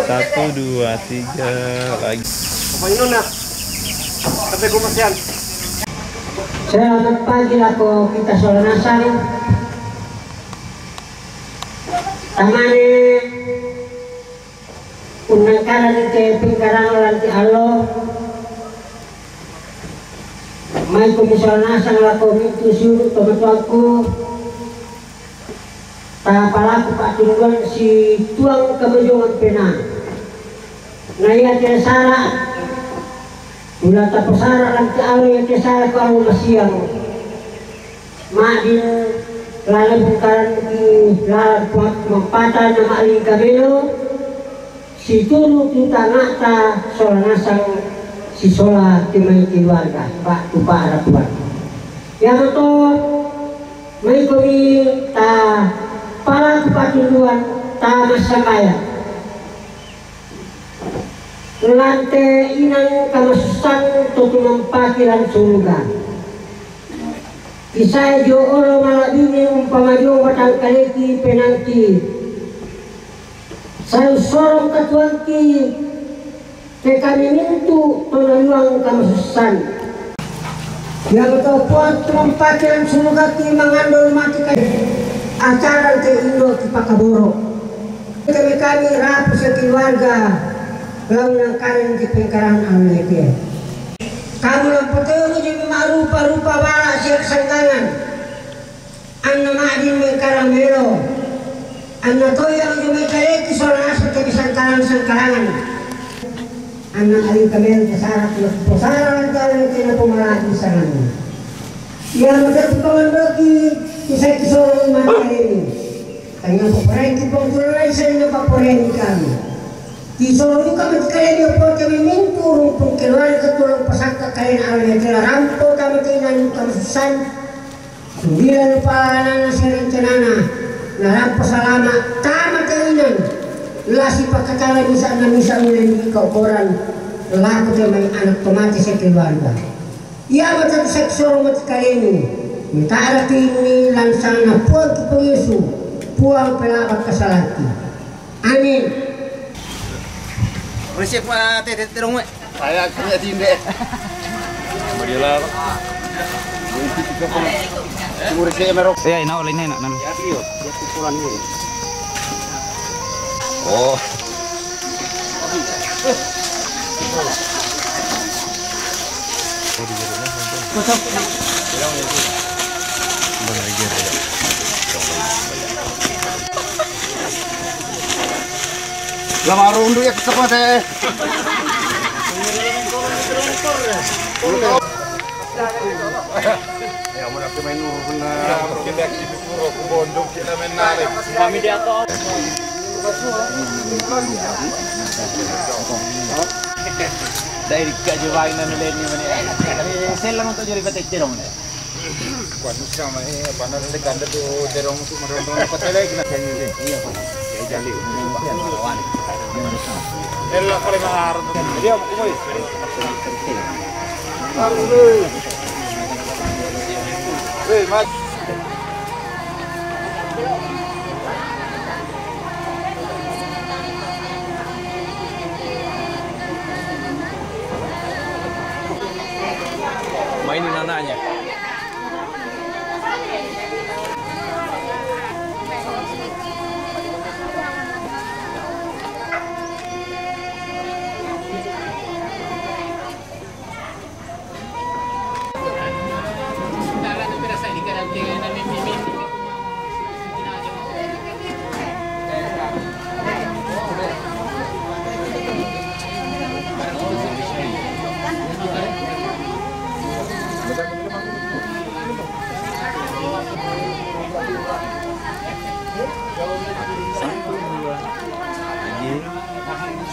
Satu, dua, tiga, lagi. Selamat pagi ako kita solanasan. Tamane unang kanan ke pingkarang lanti alo. May komisolanasan lako itu suruh teman-temanku. Palaku Pak Tungguan si tuang kemejongan pena. Naya kesara. Mula tapasara lanti alo yang kesara kalau masiang. Madin lalu bungkaran di lalu buat mempatah nama aling kabelo. Si turu kita ngata solanasang si sola timai keluarga Pak Tupak Rapuan. Yang itu may kami ta para Tungguan ta masakaya. Lante inang kamasusan tutunang pakiran surga. Kisah jo olo malabini umpamayo watang kaleki penangki. Sayo sorong katuangki ke kami mintu tonaluang kamasusan. Yang ketupuan tunang pakiran surga ki mangandol mati kay acara ke Indo ki Pakaboro. Kami rapu sa keluarga lalu yang kalian di pengkaran alaikia. Kamu yang pertama jadi rupa-rupa bala siap sanggangan. Anna ma'adin mengkarang melo. Anna toyang juga kaleki soalnya seperti sangkaran-sangkarangan. Anna aling kamel kesarat kesaran jalan kena pemerhati sangan. Yang menjadi kawan bagi kisah kisah mata ini. Tanya pemerhati pengkulai saya paporen kami. Kisah kami kalian yang buat kami mintu rumpun keluarga tulang pesaka kalian awalnya telah rampok kami kainan kami susan 9 palanan serencanana narampo salama tama kainan lasi pakatala bisa na misa mulai kauporan laku may anak tomati sa keluarga. Ia matang seksoro mat kalian minta arakin ni lansang na puang kipangisu puang pelabat kasalati. Amin. Resep tete terong we. Saya kena tinde. Bagaimana? Umur saya merok. Ya, ini lain enak nan. Ya iyo, ya pukulan ini. Oh. Lama rundu ya kesapa saya. Ya mau nak main benar. Kita kitu puro kubondong kita main narik. Kami di atas. Dari kajuan nilai ni mana? Saya lang untuk jadi petik terong ni. Kuanu sama panar le kanda tu terong tu marondong patela kena kaya ni. Iya Pak. Ya jali. Ella kali mahar. Dia mau kuis. Weh, mat. Mainin anaknya.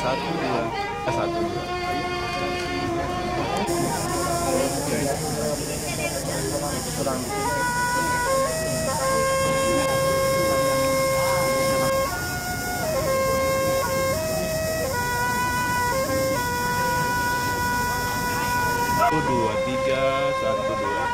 Satu dua. Satu dua tiga, satu dua.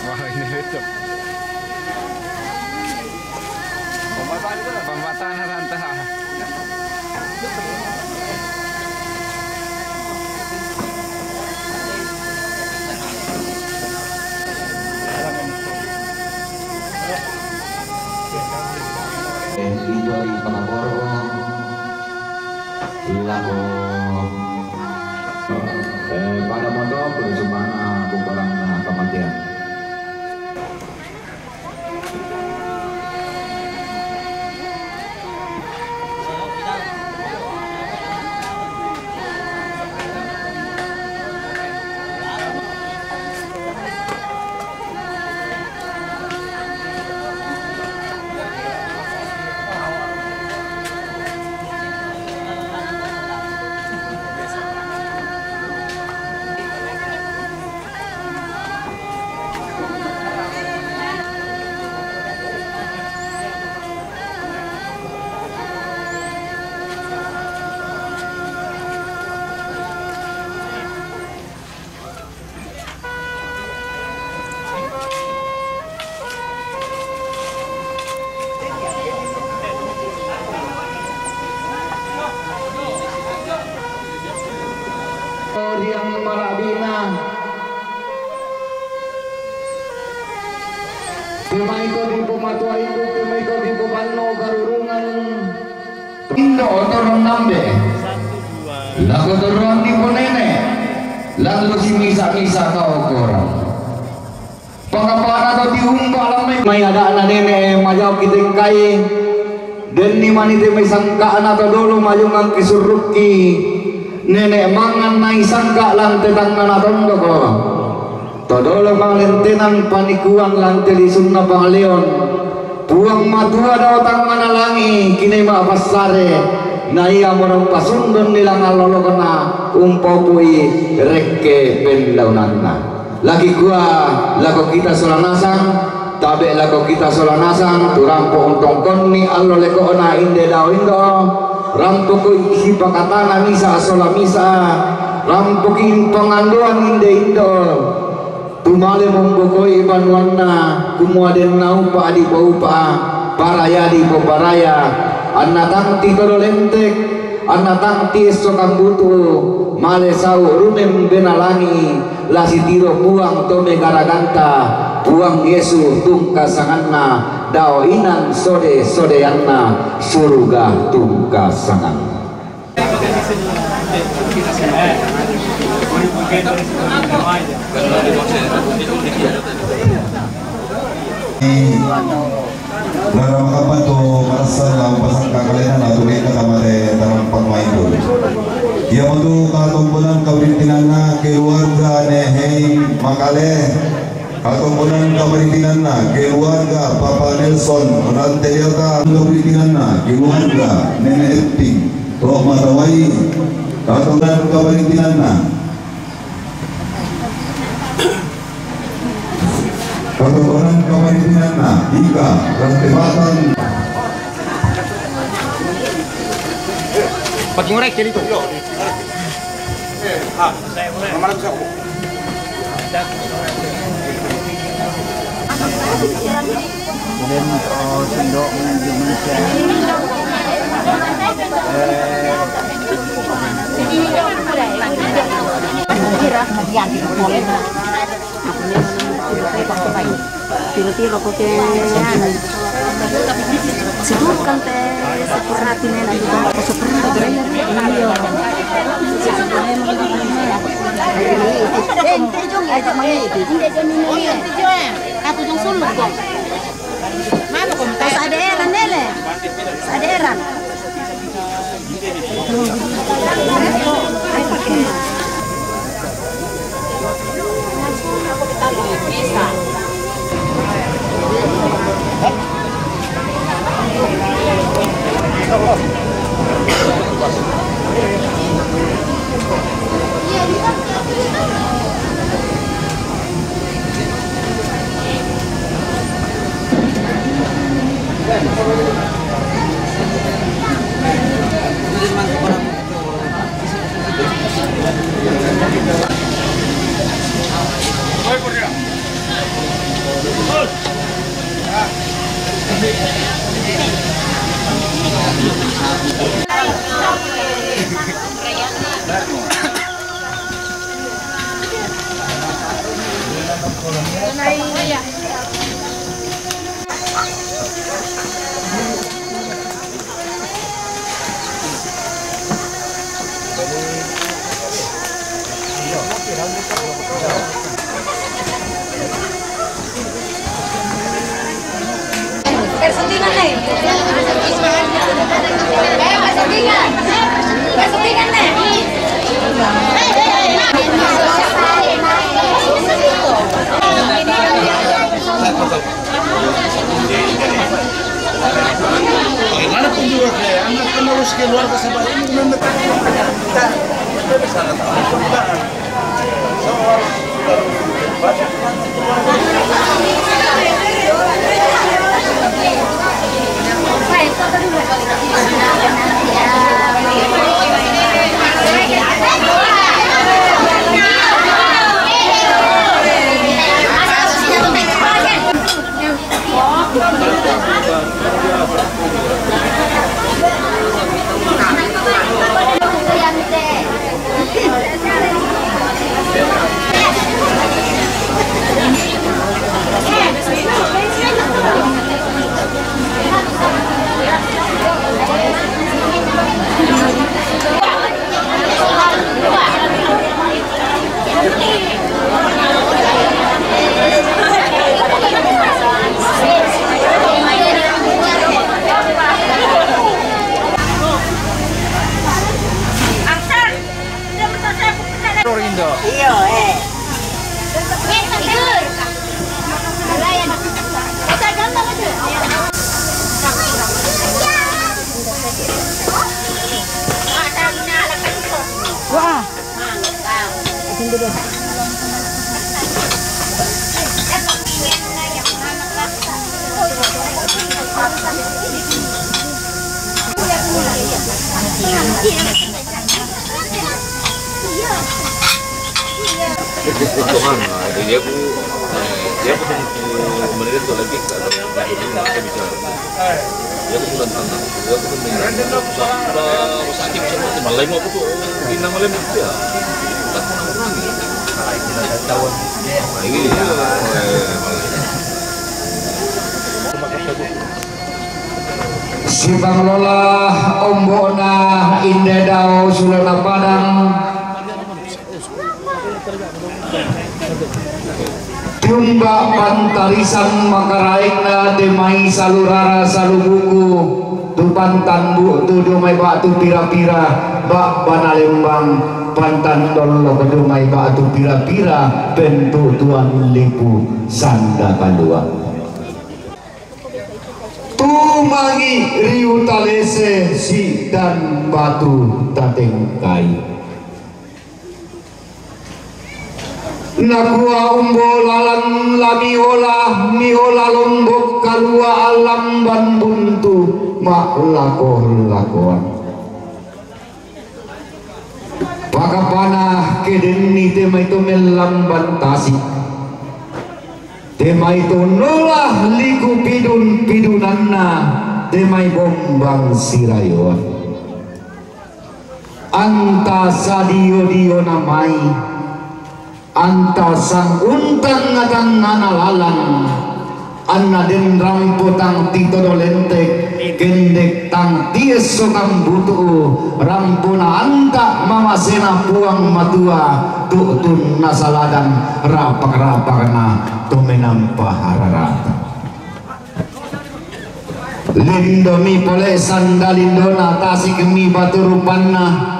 Wah ini lucu. Pembatasan rantai. Dito di Panagoro lalu pada motor perjumpaan kumpulan kematian. Maiko di pematua itu, maiko di pemano karurungan. Indo otoron nambe. Lagu turun di ponene. Lalu si misa-misa kau korang. Pengapaan atau diumbal may ada anak nenek majau kita kai. Dan ni manite may sangkaan atau dulu majungang kisuruki. Nenek mangan nai sangka lang tetang nanatondo ko. Todolo manglentinan panikuan lang telisun na pangleon. Puang matua daw tang manalangi kini maapasare. Naya morong pasundon nilang alolo na umpaw pui reke pendaunanna. Lagi gua lago kita solanasang tabe lago kita solanasang turampo untong konni allo leko na inde daw indo rampo ko isi pakatana misa sola misa rampo kin panganduan inde indo tumale mongkokoi banuanna kumuaden naupa adi paupa paraya di poparaya anatang ti lentek anatang ti sokang butu male sau runem benalangi lasi tiro puang tome garaganta puang Yesu tungka sanganna dao inan sode sodeanna surga tungka sangan. Dalam kapan tu merasa dalam pasang kekalian atau kita kamare dalam pemain tu. Ia mahu katumpulan kawintinana keluarga nehei makale katumpulan kawintinana keluarga Papa Nelson Ranteriata kawintinana keluarga Nenek Epting Roh Matawai katumpulan kawintinana katumpulan kawintinana Ika Rantebatan Pakai ngorek jadi tuh. Mana bisa aku? Kemudian sendok Indonesia. Tiro-tiro ko kaya siguro kante sa kurati nila ako sa kurati Bagaimana pun juga kayak anak kan harus keluar ke sabar ini menekan kita bisa dia pun menurut tu lagi kalau kita bicara dia pun tentang dia pun mengenai sakit macam malai mau tu bina malai itu ya tak pernah orang kita tahu ini si Banglola ombona indedao sulana padang Jumba pantarisan makaraina demai salurara salubuku tu pantan bu tu dumai batu pira-pira bak banalembang pantan dollo kedumai batu pira-pira bentuk tuan lipu sanda kalua tumangi riu talese si dan batu tatengkai nakua umbo lalang lamiola miola lombok kalua alam ban buntu mak lakoan pakapana kedeni tema itu melamban tasik tema itu nolah liku pidunanna tema bombang sirayon anta sadio namai anta sang untang ngatang nanalan anna den rampotang tito dolentek gendek tang ties sokang butu rampuna anta mamasena puang matua tu'tun nasaladan rapak-rapakna tumenam pahararata lindomi pole sandalindona tasik mi batu rupanna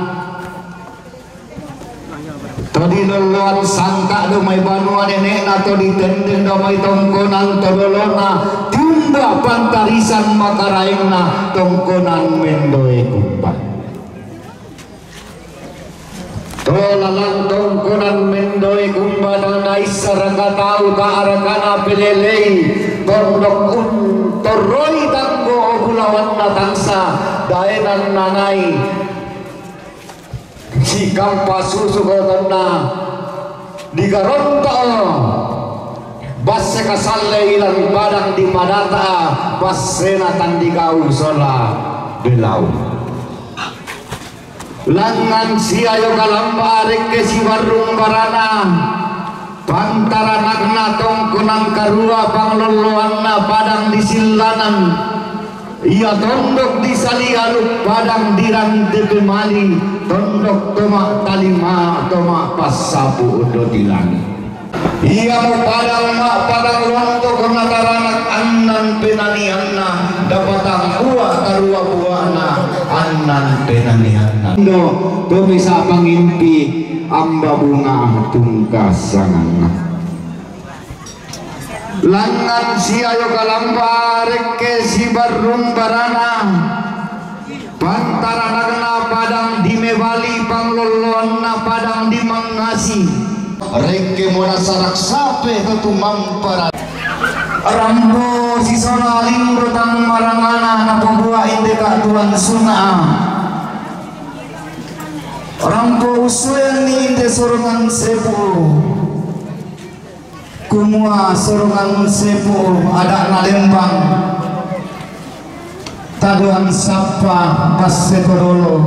tadi loloan sangka domai banua nenek nato ditendeng domai tongkonan todolona tiumba pantarisan makaraingna tongkonan mendoe kumpan tolalang tongkonan mendoe kumpan nai saraka tau kaarakana pelelei tondok toroi tanggo obulawan natangsa daenan nanai si kampa susu kotona digaronta basse kasalle ilang padang di madata bassena tandikau sola belau langan si ayo kalamba arek ke si warung barana pantara nakna tongkonan karua pangloloanna padang di silanan ia tondok di salialuk padang dirante pemali tondok tomak talima tomak pasapu udo dilani ia mau padang lontok kena taranak annan penani anna dapatang buah karua buahna annan penani anna do bisa pangimpi amba bunga tungkasangan langan si ayo kalamba reke si barung barana pantara nagna padang di mebali panglolona padang di mangasi reke mona sarak sape tutu mampara rambo si sona lindo tang marangana napobua indeka tuan suna rambo usuen ni inde sorongan sepu kumua sorongan sepu ada nalembang taduan sapa pas sekorolo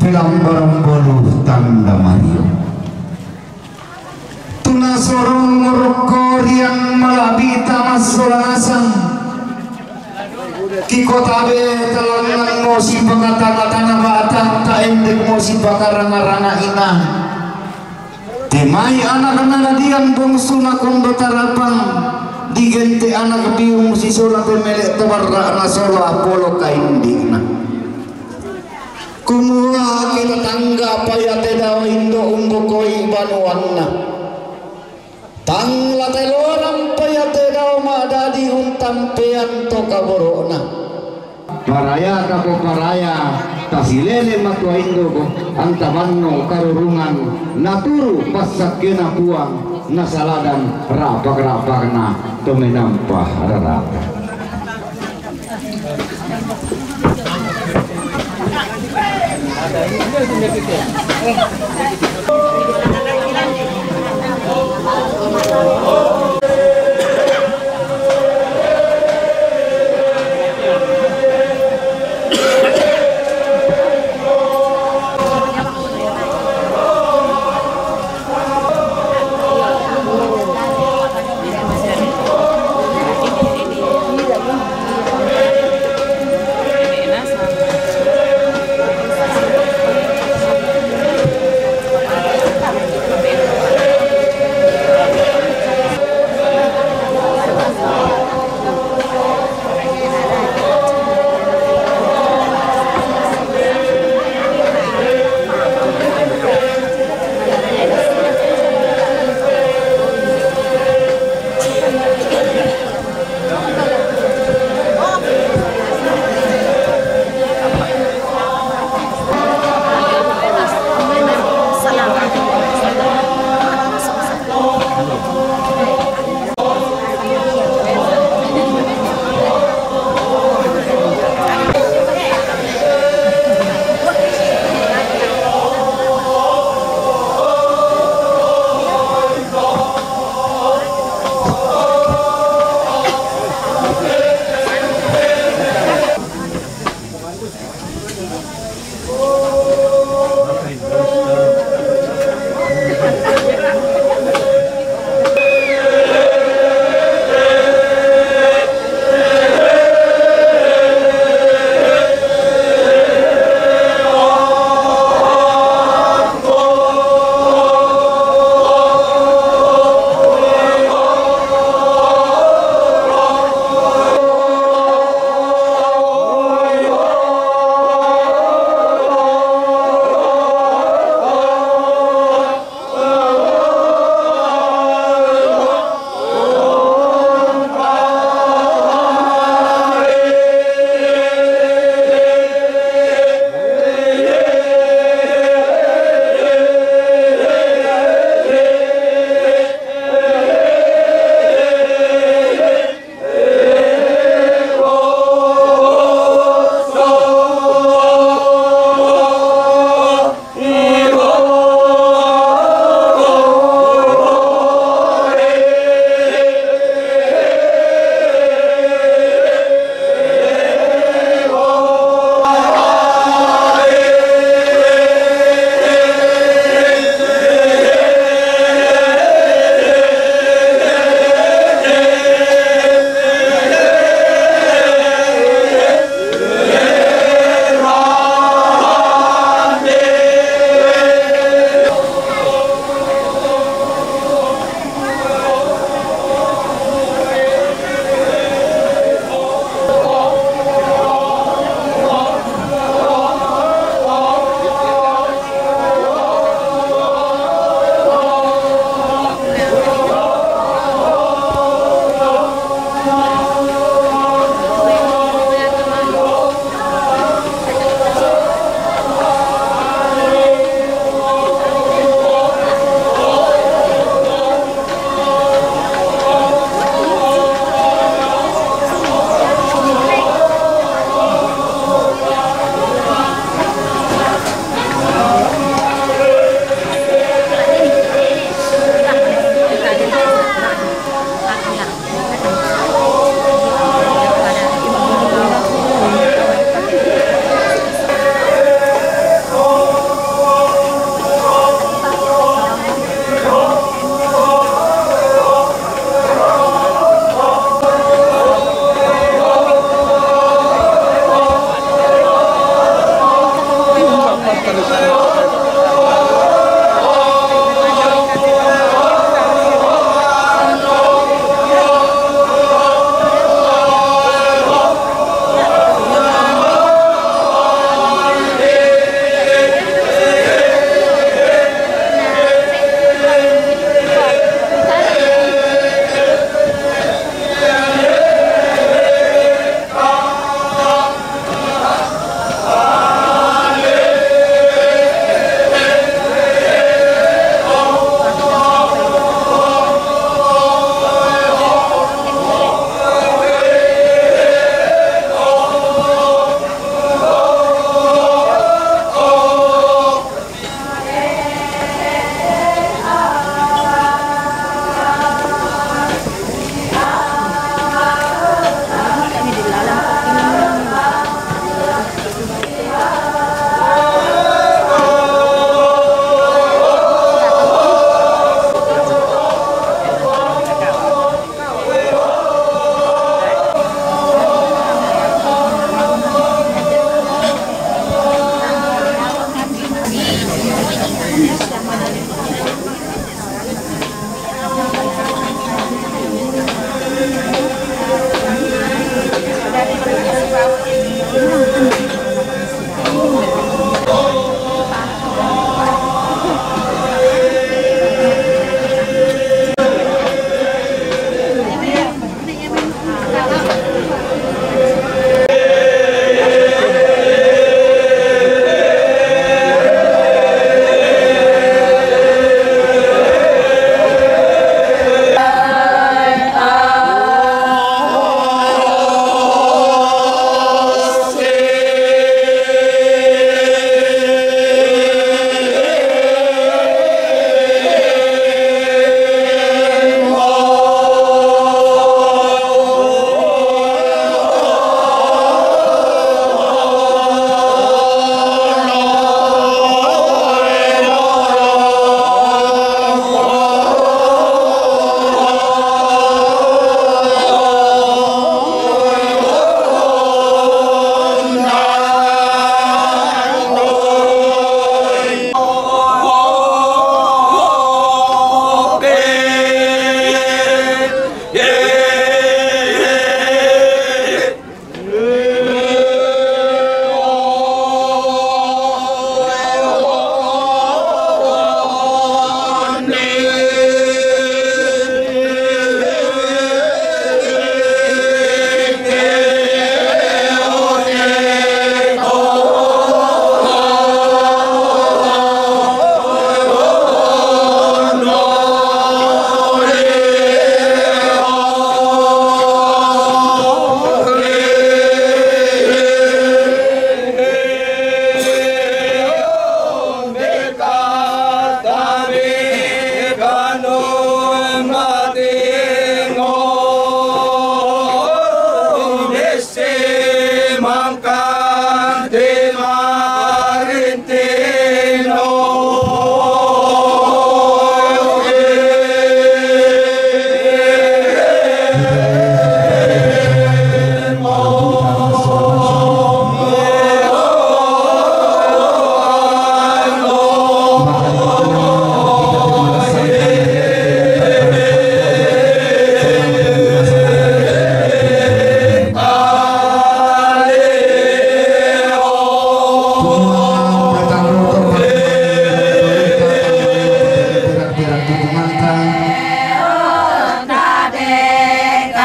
pilang barombolu tanda Mario tuna sorong morokorian malabita masolangasan kikotabe talangan mosi pangata-katana batang taendek mosi bakaranga-ranga ina temai anak-anak dian bungsu na kondo tarapang digente anak biung si sola pemelek tabarra na sola apolo kaindina kumua kita tangga payate daw indo umbukoi banuanna tang lateloram payate daw madadi untampean to kaborona paraya kapo paraya tasilele matua indo ko antabanno karurungan naturu pasakena puang nasaladan rapak-rapakna tuminampah rarapa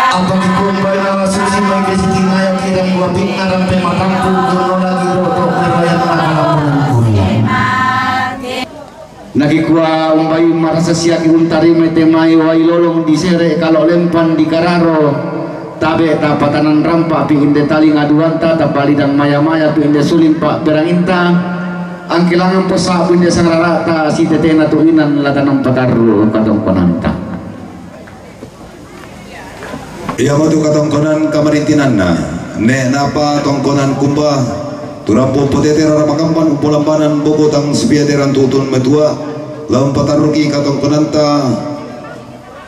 apa dikumpul na susi may kesitingayan kitang guwaping aram pe matampu kuno lagi roto mebayang nakalamunan kuliah nagikuha umbay marasa siya kiuntari may temay wailolong disere kalau lempan di kararo tabe tapatanan rampa pihinde taling aduanta tapali dan maya-maya pihinde suling pak beranginta ang kilangan po sa pihinde sang rarata si tetena tuinan latanang pataru katong konanta iya matu katongkonan kamarintinan na ne napa tongkonan kumba turampo potetera ramakampan upolambanan bobotang sepiateran tutun metua lawan pataruki katongkonan ta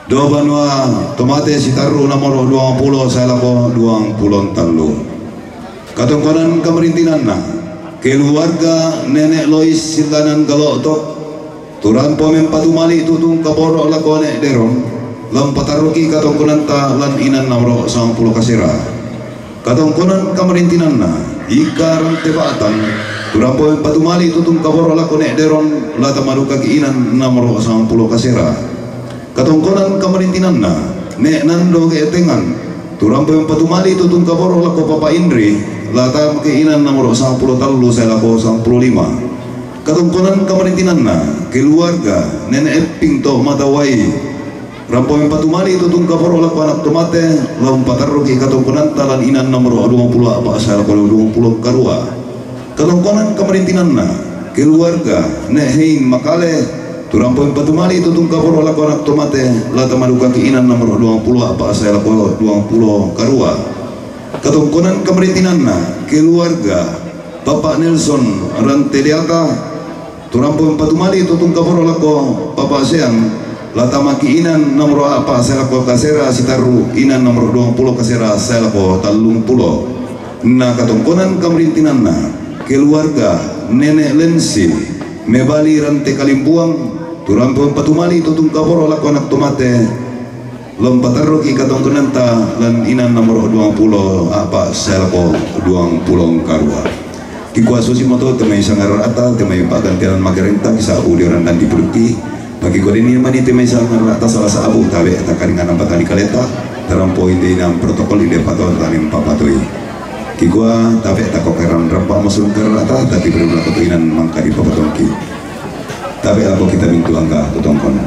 dobanua tomate sitaru nomor 20 saya lapo 20 talu katongkonan kamarintinan na keluarga nenek Lois silanan galotok turampo mempatumali tutung kaporo lakone deron lampataruki katongkonan ta lan inan namro 10 kasira katongkonan kamarintinan na ikarang tebatan turampo patumali tutung kaboro lakone deron lata maruka inan namro 10 kasira katongkonan kamarintinan na ne nando keetengan turampo patumali tutung kaboro lako papa Indri lata inan namro 10 talu saya lako 15 katongkonan kamarintinan na keluarga nenek Eping to matawai rampo yang patumali tutung kaporo laku anak tomate laum pataruki katongkonan talan inan nomor 20 apa asal kalau 20 karua katongkonan kamarintinan na keluarga nehin makale turampo yang patumali tutung kaporo laku anak tomate lata maduka ki inan nomor 20 apa asal kalau 20 karua katongkonan kamarintinan na keluarga Bapak Nelson Ranteliata turampo yang patumali tutung kaporo laku Papa Seang lata maki inan nomor apa saya laku kasera sitaru inan nomor 20 kasera saya laku talung pulo na katongkonan kamarintinan na keluarga nenek Lensi mebali rante kalimpuang turampo patumali tutung kaporo laku anak tomate lompataruki katongkonan ta lan inan nomor 20 apa saya laku 20 karua kikuasusi moto temai sangar ata temai pagantian magarenta kisah uliran dan diperuti bagi kau ini mani temai sangar atas salah satu tabe takaringan nampak tadi kaleta dalam poin di dalam protokol ide patut tani papatui kigua tabe takokeran rampak masuk ke rata tapi belum lakukan tuinan mangka di papatongki tabe aku kita mintu angka tutongkon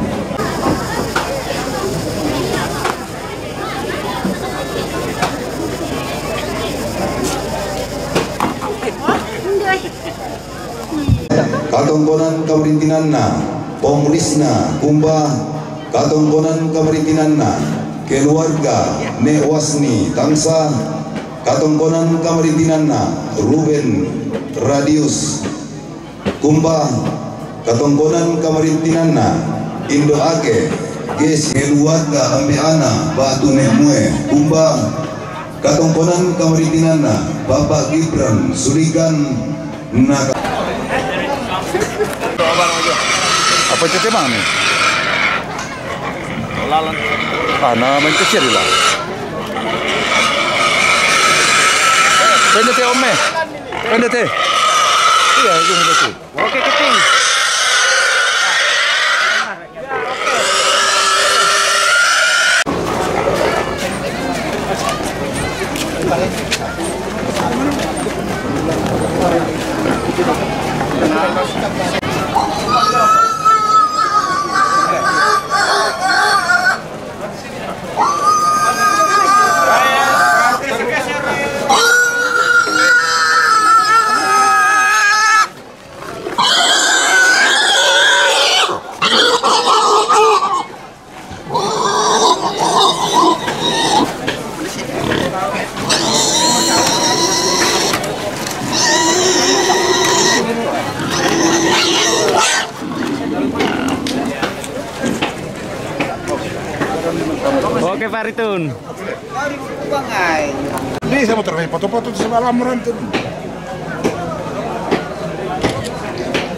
katongkonan kamarintinan na pemulisna kumba katongkonan kamarintinan na keluarga ne Wasni Tangsa katongkonan kamarintinan na Ruben Radius kumba katongkonan kamarintinan na Indo Ake Ges keluarga Ambeana Batu Nemue kumba katongkonan kamarintinan na Bapak Gibran Suligan na apa itu tema nih? Lalan. Karena main kecil lah. Pendete ome. Pendete. Iya, itu pendete. Oke, keting. Oke Faritun. Ini saya mau terkait foto-foto di sebelah lamuran tuh.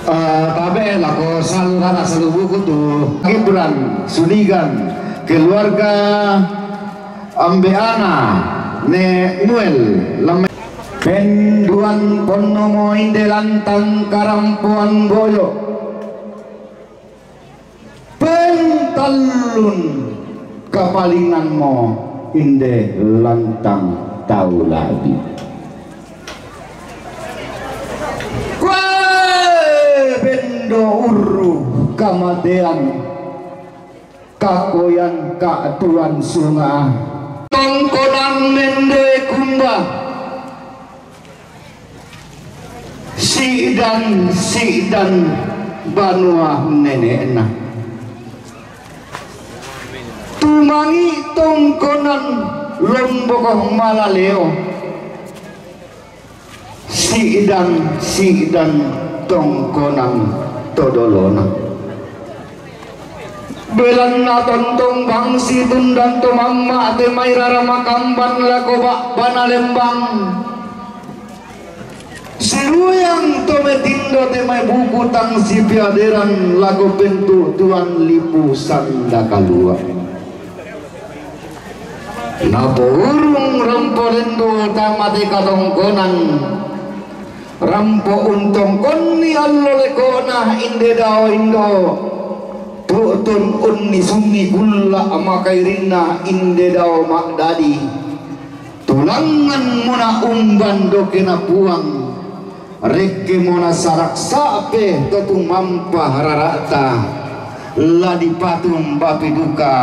Tabe lako saluran asal buku tuh Gibran Suligan keluarga Ambeana ne Muel lame penduan ponomo indelantang karampuan boyo pentalun kapalingan mo inde lantang tahu lagi. Bendo uru kamadean kakoyan kaatuan sunga tongkonan mende kumba sidan banua nenekna tumangi tongkonan lombok malaleo sidan tongkonan todolona belan na tontong bangsi tundan to mamma te mairara makamban lakoba banalembang siluyang to metindo te may buku tang si piaderan lago pentu tuan lipu sanda kalua naburung rampolendo tamate katongkonan rampo untong konni allo lekona inde dao indo tutun unni sunni gulla makairina inde dao makdadi tulangan muna umban dokena puang reke muna sarak sape totung mampa hararata ladi patung bapi duka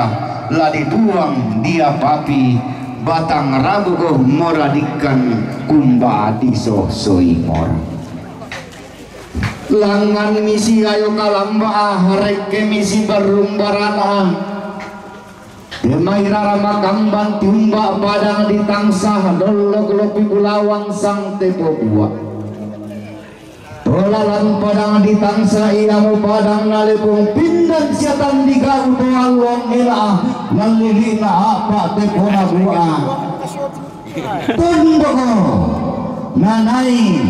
ladi buang dia papi batang rabu ko moradikan kumba diso soi mora langan misi ayo kalamba reke misi barumbarana demai rara makamban tumba padang ditangsah dolok lopi bulawang sang tepo buah tolalan padang ditangsa iamu padang nalepung pindan siatan digau doalong ila nalilina apa tepona bua tundoko nanai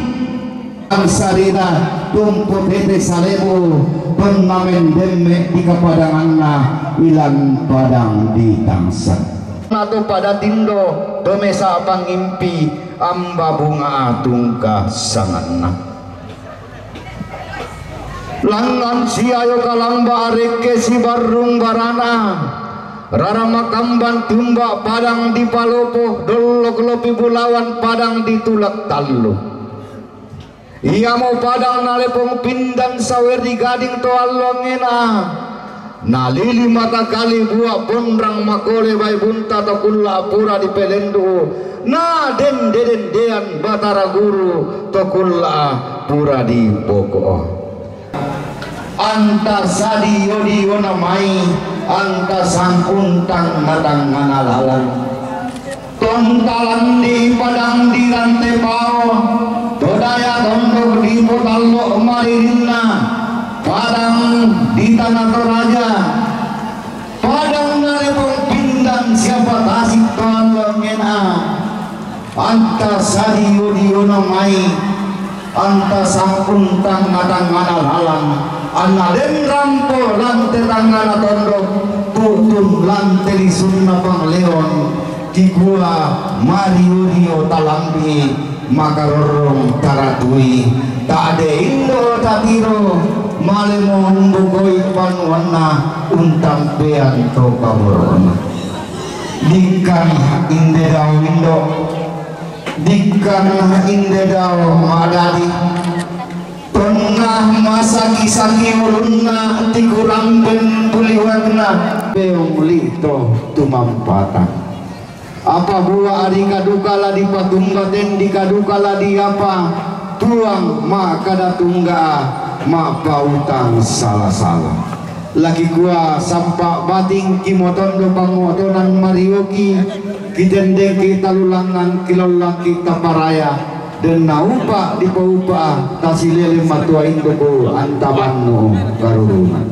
ang sarina tumpo tete salebu pengamen demme di kepadangan na ilan padang ditangsa nato pada tindo domesa pangimpi amba bunga tungka sanganna langan si ayo kalamba reke si barung barana rara makamban tumba padang di palopo dolok lopi bulawan padang ditulak talu ia mau padang nalepong pindan sawer di gading toalongena nalili mata kali buah bondrang makole bay bunta tokulla pura di pelendo na den dean batara guru tokulla pura di poko anta sadi yodi yona mai anta sangkuntang madang manalalan tontalan di padang di rantai pao todaya tondok di potalo maririna padang di tanah toraja padang nalepong pindan siapa tasik tolongena anta sadi yodi yona mai anta sangkuntang madang manalalan analen rampo lante tangana tondok tutun lante di sunna pangleon kikua mariurio talambi makarorong taratui tak ada indo tatiro malemo umbugoi panuana untang pean to kaborona dikan inde dao indo dikan inde dao madadi tengah masa kisah ulunna tikurang ben puliwagna beong lito tumampatan apa buah adi kadukala di patumbaten di kadukala di apa tuang maka datungga ma pautang salah-salah lagi gua sampak bating kimoton do pangotonan marioki kitendeng kita lulangan kilolang kita paraya dan naupa di paupa tasilele matuain ko antabanno karurunan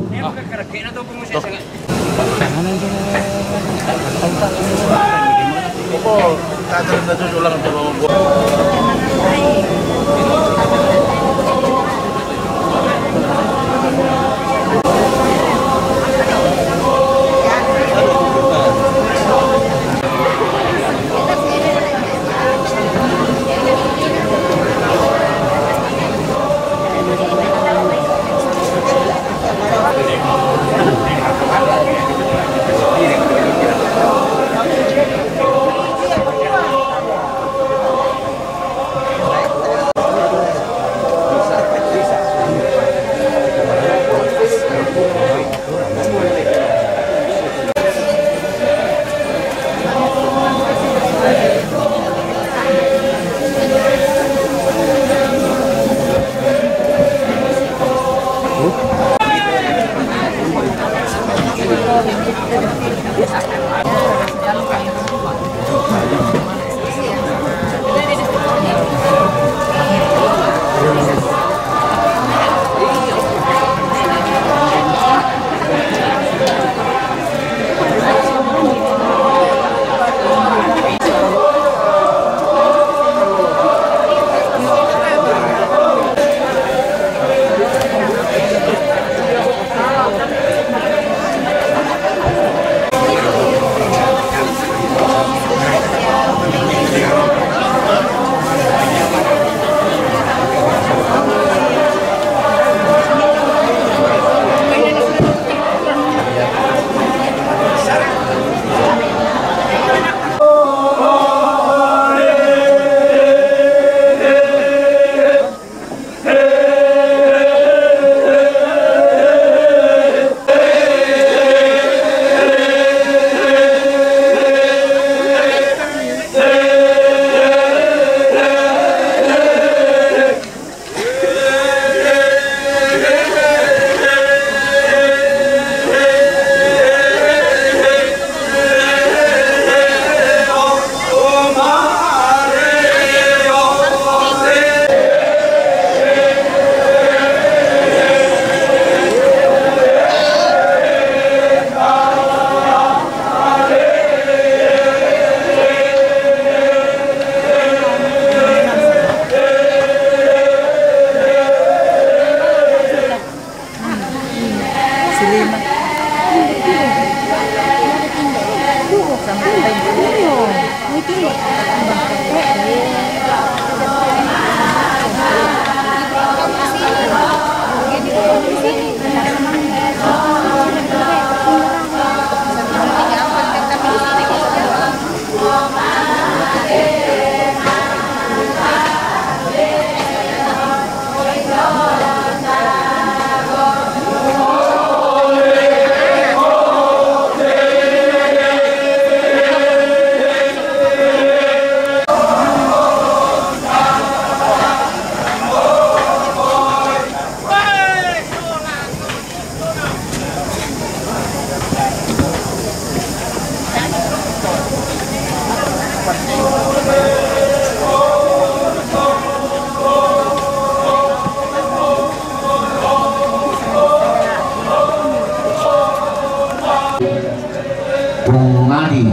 Pungadi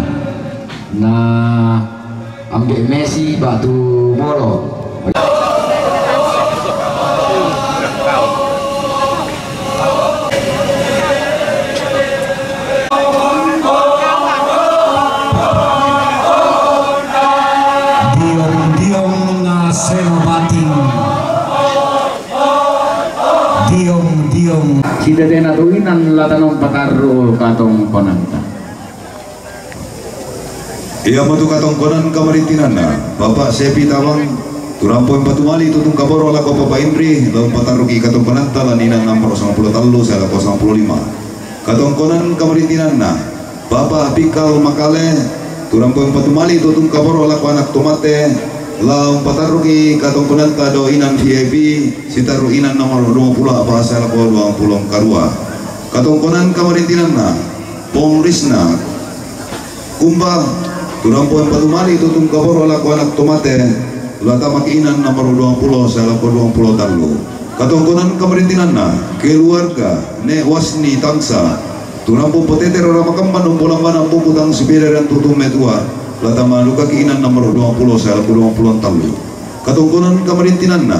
na ambil Messi batu bolo. Diom na senobating. Diom. Sida din natuinan latanong pataro katong konanta. Ia matu katongkonan kamarintinan na Bapak Sepi Tawang turampoin patumali tutung kaboro lako Bapak Indri laun pataruki katongkonan talaninan nomor 90 talu saya lako 95 katongkonan kamarintinan na Bapak Pikal Makale turampoin patumali tutung kaboro lako anak tomate laun pataruki katongkonan tado inan VIP sitaru inan nomor 20 apa saya lako 20 karua katongkonan kamarintinan na Pong Risna Kumba turampuan patumali tutung kaboro laku anak tomate lata makinan nomor 20 saya laku 20 talu katongkonan kamarintinan na keluarga ne wasni tangsa turampu potete rara makamban umpulang mana buku tang sibira dan tutung metua lata maluka kiinan nomor 20 saya laku 20 talu katongkonan kamarintinan na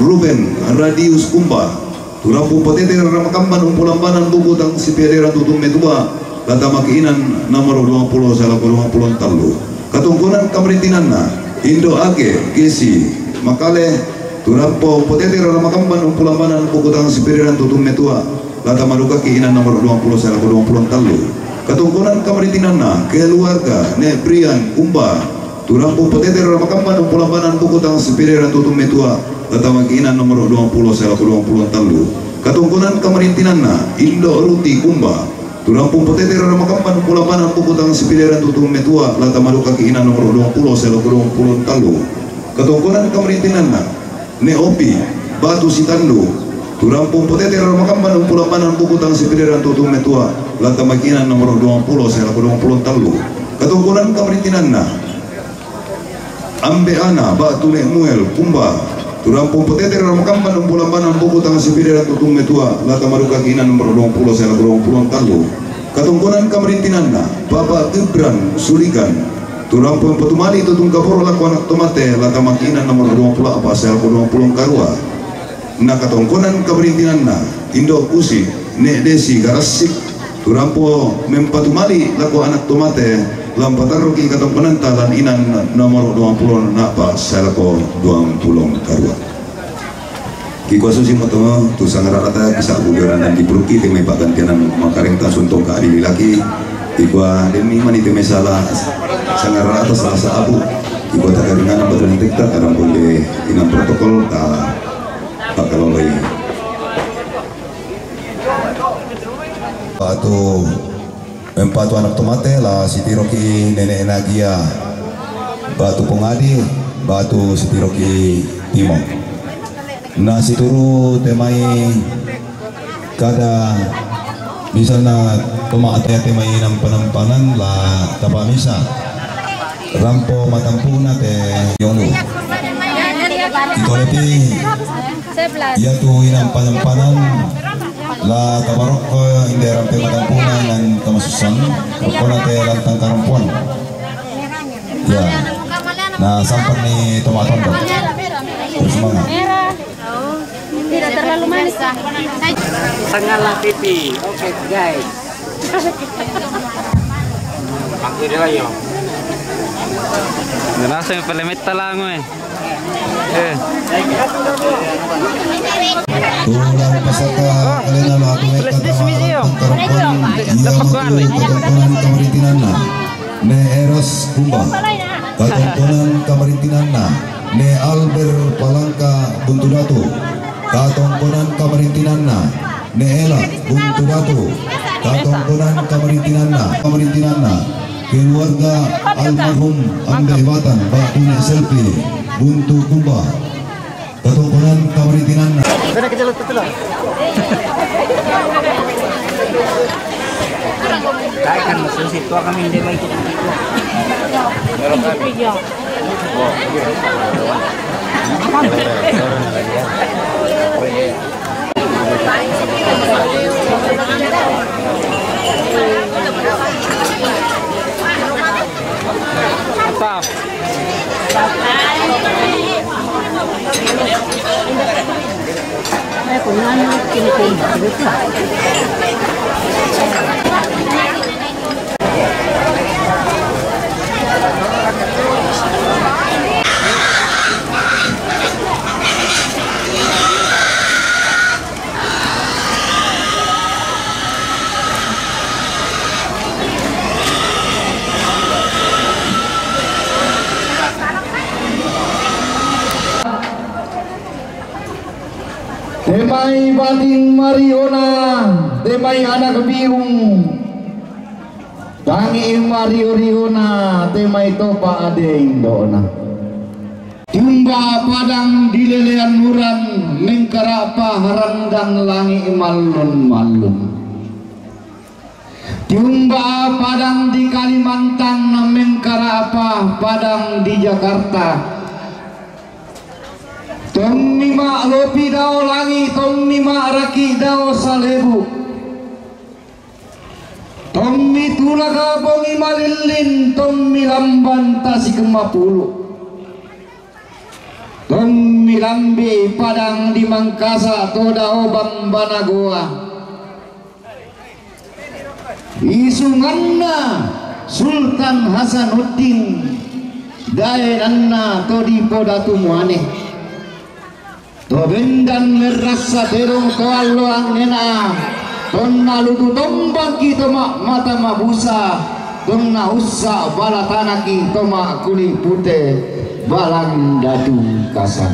Ruben Radius Kumba turampu potete rara makamban umpulang mana buku tang sibira dan tutung metua lata makinan nomor 20 salah 20 talu katungkunan kamarintinan na Indo Age Gesi Makale turampo potete rara makamban umpulamanan pukutang sipiriran tutung metua lata maruka kiinan nomor 20 salah 20 talu katungkunan kamarintinan na keluarga ne Brian Kumba turampo potete rara makamban umpulamanan pukutang sipiriran tutung metua lata makinan nomor 20 salah 20 talu katungkunan kamarintinan na Indo Ruti Kumba turampung potete rara makampan pulapanan pukutang sipiliran tutung metua lata maruka kiinan nomor 20 selo 20 talu katongkonan kamarintinan na ne Opi Batu Sitandu turampung potete rara makampan pulapanan pukutang sipiliran tutung metua lata makinan nomor 20 selo 20 talu katongkonan kamarintinan na Ambe Ana Batu Muel Kumba turampung potete rara makampan pulapanan pukutang sipiliran tutung metua lata maruka kiinan nomor 20 selo 20 talu katongkonan kamarintinan na Bapak Gibran Suligan turampung patumali tutung kaporo laku anak tomate lata makinan nomor 20 apa sel 20 karua na katongkonan kamarintinan na Indo Kusi ne Desi Garasik turampo mempatumali laku anak tomate lampataruki katongkonan talan inan nomor 20 na apa sel 20 karua kikuaso si moto tu sangarata bisa buliran dan dipruki teme bagantianan makarenta suntung ka adili laki ikwa demi mani teme salah sangarata salah saabu ikwa tagaringan badan tikta kadang boleh inang protokol ta pakalolai batu empatu anak tomate lah sitiroki nenek nagia batu pengadi batu sitiroki timong nasi turu temai kada misalnya pemaatnya temai nampanan lah tapa misa rampo matampuna te yonu ikolepi ya tu inam panan lah tabarok inde rampe matampuna dan tamasusan rokona te lantang karampuan ya nah sampai ni tomaton terus semangat tidak terlalu manis. Setengah pipi. Oke guys. Pakai dia lagi. Nasa yung palimita lang eh. Tulang pasaka kalina lo ato may katontonan kamarintinan na ne Eros Kumba, katontonan kamarintinan na ne Albert Palangka Buntudato, katontonan kamarintinan na ne Ela Buntudato, katontonan kamarintinan na keluarga almarhum Angga Ibatan Pak Tune Selfie Buntu Kumba, katontonan kamarintinan na Kaya kan mesin situ kami hindi may ikot dito. Meron kami. Apa? Temai Bating Mariona, temai anak biung, tangi Mario Riona, temai topa ade Indona. Tumba padang di lelean muran, mengkarapa harandang langi malun-malun. Tumba padang di Kalimantan, mengkarapa padang di Jakarta. Tommi ma lopi dao langi, tommi ma raki dao salebu, tommi tulaga bongi malilin, tommi lamban tasik mapulu, tommi lambi padang di Mangkasa toda obang banagoa, isunganna Sultan Hasanuddin daenanna todi podatu muane. Tobendan merasa terong toallo angena, tonna lutu tombang kita mata mabusa, tonna ussa bala tanaki toma kuning putih balang dadu kasan.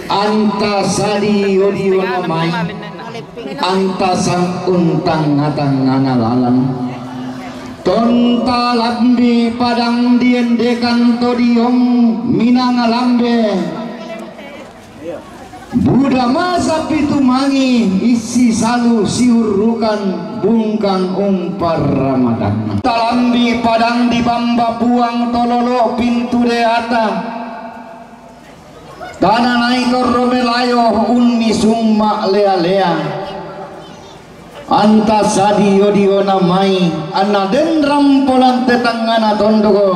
Anta sadi odiona mai, anta sang untang atang analalan. Tonta lambi padang diendekan todiom minang lambe. Buddha masa pitu mangi isi salu siurukan bungkang umpar Ramadan. Talambi padang di bamba buang tololo pintu deata. Tanah naik romelayo unni summa lea-lea. Anta sadi yodiona mai anna dendram polan tetangana tondoko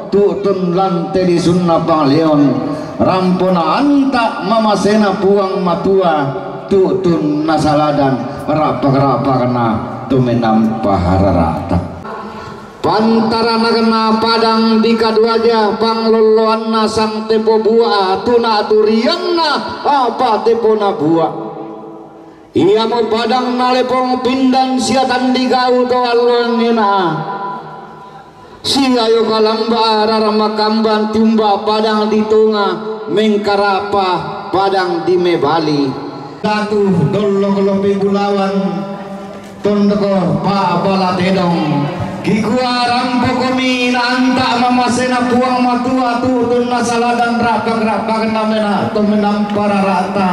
tutun lante di sunna pangleon. Rampona anta mama sena puang matua tutun nasaladan rapa-rapa kena tumenam pahararata pantara nagana padang di kaduaja pangloloan nasang tempo bua tuna turianna apa tempo na bua ia mo padang nalepong pindan siatan di gau to alongena siayo kalamba raramakambang timba padang di tunga mengkarapa padang di mebali datu dolong pegulawan tondoko pa bala tedong kikua rampo komi anta mama sena puang matua tutun nasaladan rapang namena tomenam para rata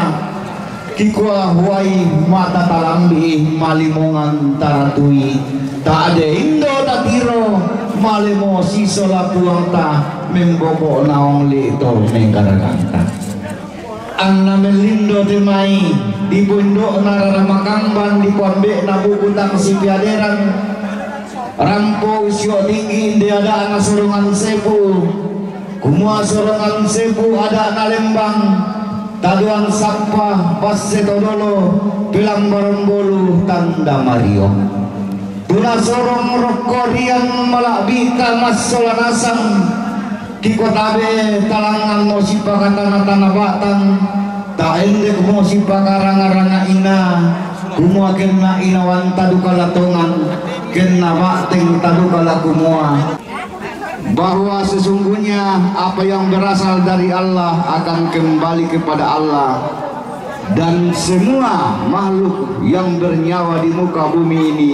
kikua huai mata talambi malimongan taratui tak ada indo tak tiro malemo sisola puang ta memboko naong lito mengkaraganta ang namelindo temai di pundok nararamakambang di ponbe nabubutang si piaderan rampo usio tinggi di ada anak sorongan sepu kumua sorongan sepu ada anak lembang taduan sampah pas setodolo pilang barombolu tanda Mario Tuna sorong rokorian malabika masolanasan kikotabe talangan mo si pakatana-tana batang taende mo si pakaranga-ranga ina kumua kena inawan tadukalatongan kena bating tadukala kumua, bahwa sesungguhnya apa yang berasal dari Allah akan kembali kepada Allah, dan semua makhluk yang bernyawa di muka bumi ini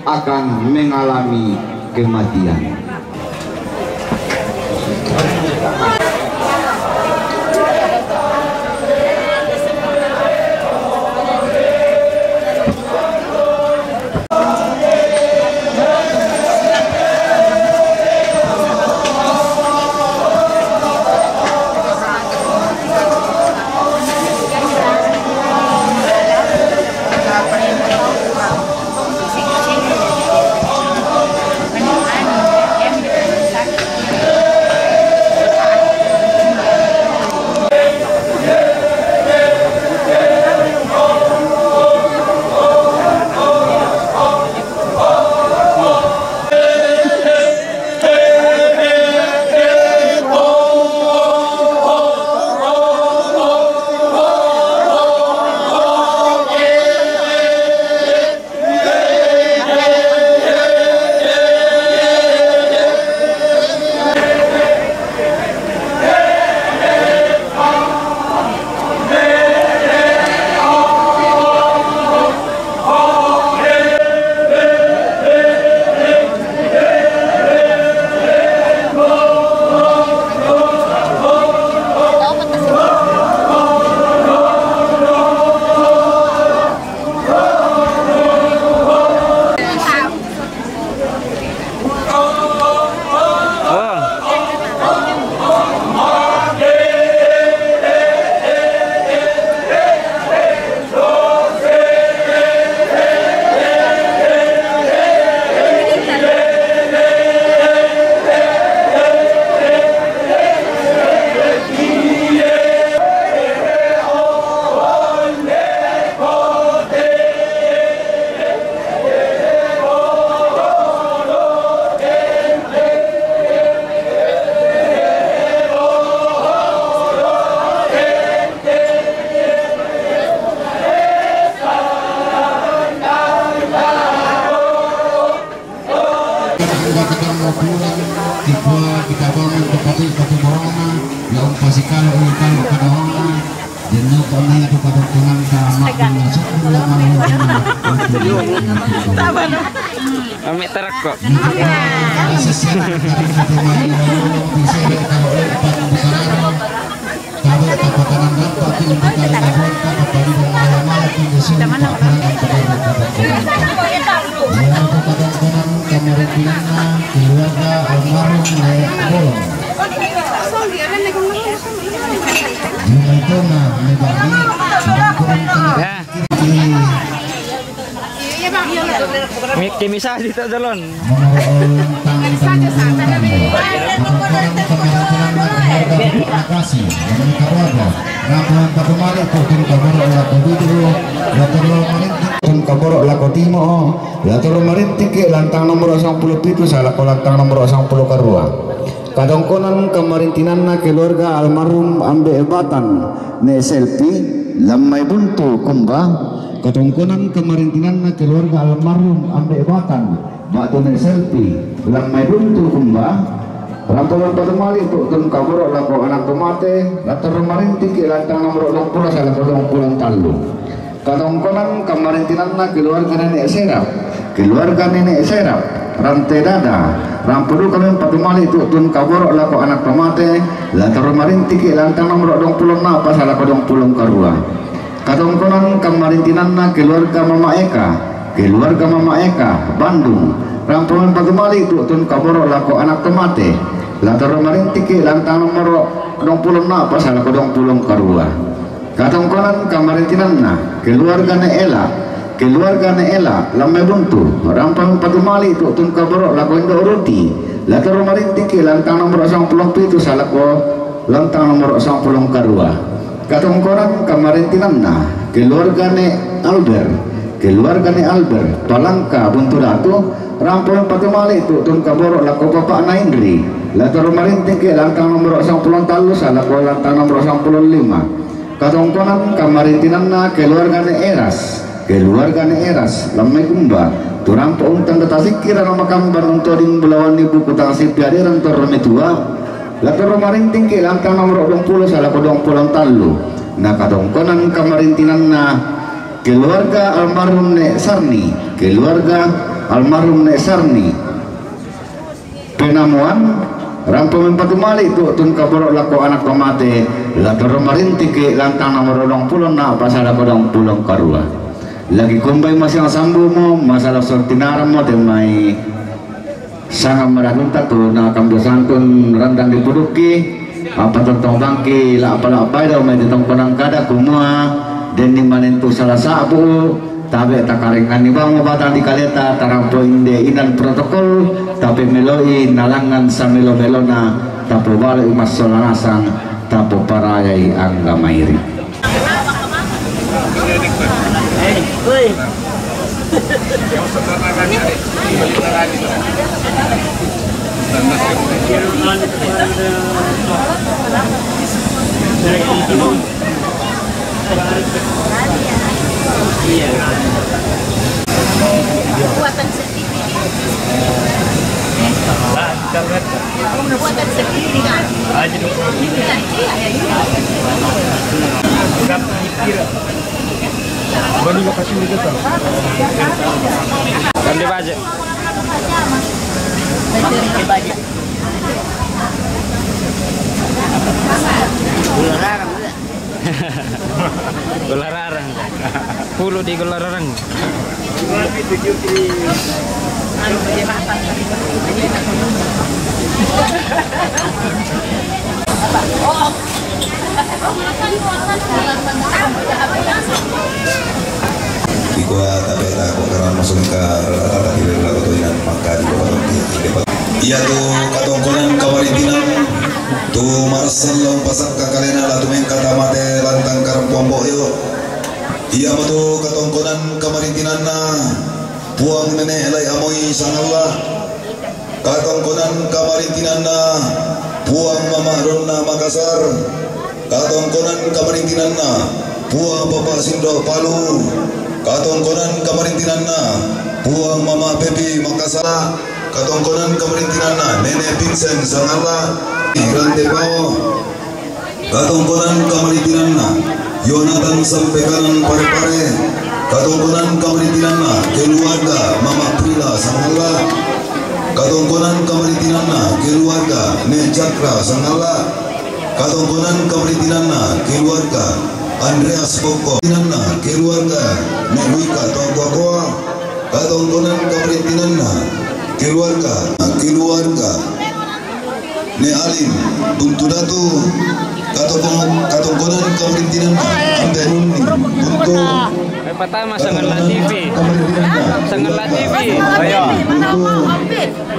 akan mengalami kematian. kita bangun kepada borona yang pasikal ulikal kadona jenno kami itu pada tunang sama sepuluh malam Ambil terak kok. sesuatu dari pemain bisa kalau empat kalau kapatan dapat ini kalau dapat kapal di malam itu sudah kamar Pina keluarga almarhum Leon itu mah nebagi sedang kurang Miki misah di tak jalan. Kaborok lako timo latoro marintik lantang nomor 97 salah ko lantang nomor 10 karua kadongkonan kamarintinanna keluarga almarhum ambe ebatan ne selfie lamai buntu kumba kadongkonan kamarintinanna keluarga almarhum ambe ebatan batu ne selfie lamai buntu kumba Rampulan pada mali untuk kaborok lako anak tomate latoro marintik lantang nomor 20 salah ko 20 talu kadongkonan kamarintinanna keluarga nenek serap rantai dada rampudu kami patumali itu tun kaborok lako anak tomate latar marintik lantang nomor 20 na pas ala kodong pulung karua kadongkonan kamarintinanna keluarga mama Eka Bandung rampulan patumali itu tun kaborok lako anak tomate latar marintik lantang nomor 20 na pas ala kodong pulung karua kadongkonan kamarintinanna keluarga Ela lamai buntu rampang patumali itu tun kaborok lako indo uruti latar marintik lantang nomor 10 itu salah ko lantang nomor 10 karua kadongkonan kamarintinanna keluarga Albert Palangka buntu datu rampung patumali itu tun kaboro lako Bapak Naindri latar marinting ke lantang nomor 93 salako lantang nomor 95 katongkonan kamarintinan na keluarga ne eras lamay kumba turang pauntang datasik kira na makambar untuk ding bulawan ni buku tasip piadiran torone tua latar marinting ke lantang nomor 20 salako 23 na katongkonan kamarintinan na keluarga almarhum Nek Sarni penamuan rampung patumali itu tun kaboro lako anak pamate lator marinti ke lantang nomor 20 na pasal ko 20 karua lagi kumbay masang sambu mo masalah sortinaram mo temai sangat meradun tato na kamdosantun randang dipuduki apa tentang bangki la apa daw may ditong konang kada kumua dan dimanentu salah sabu tabe takarengan ni bang batang di kaleta tarampo inde inan protokol tapi meloi nalangan sa melo-melona tapo balik umas solanasang tapo parayai angga mairi Buatan sendiri. Buatan sendiri kan? Kan di budget. Gula rarang. Puluh di gula rarang. Iya tuh katongkonan kamarintinan tuh marasal lang pasak kakalena la tumeng kata mate lantang karang pombok yo. Iya betul katongkonan kamarintinan na puang nenek elai amoy sang Allah. Katongkonan kamarintinan na puang mama Ronna Makassar. Katongkonan kamarintinan na puang Bapak Sindo Palu. Katongkonan kamarintinan na puang mama Pepi Makassar. Katongkonan kamarintinan na Nenek Vincent Sangala Grande Pao. Katongkonan kamarintinan na Yonatan sampai kanan pare-pare. Katongkonan kamarintinan na keluarga Mama Prila Sangala. Katongkonan kamarintinan na keluarga Nek Cakra Sangala. Katongkonan kamarintinan na keluarga Andreas Boko na keluarga Nek Wika Tongkoa. Katongkonan kamarintinan na keluarga Ne Alim Buntu Datu. Katongkonan kamarintinan ambe nunni buntu pertama Sanggala TV. Sanggala TV. ayo buntu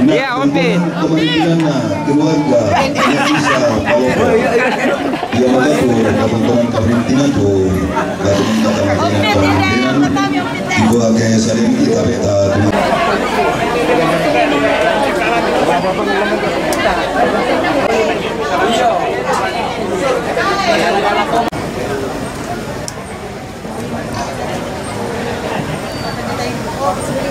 Iya, Ompit. kamarintinan keluarga bisa kalau ya betul katongkonan kamarintinan tuh kamarintinan ibu ake saling kita beta Oh,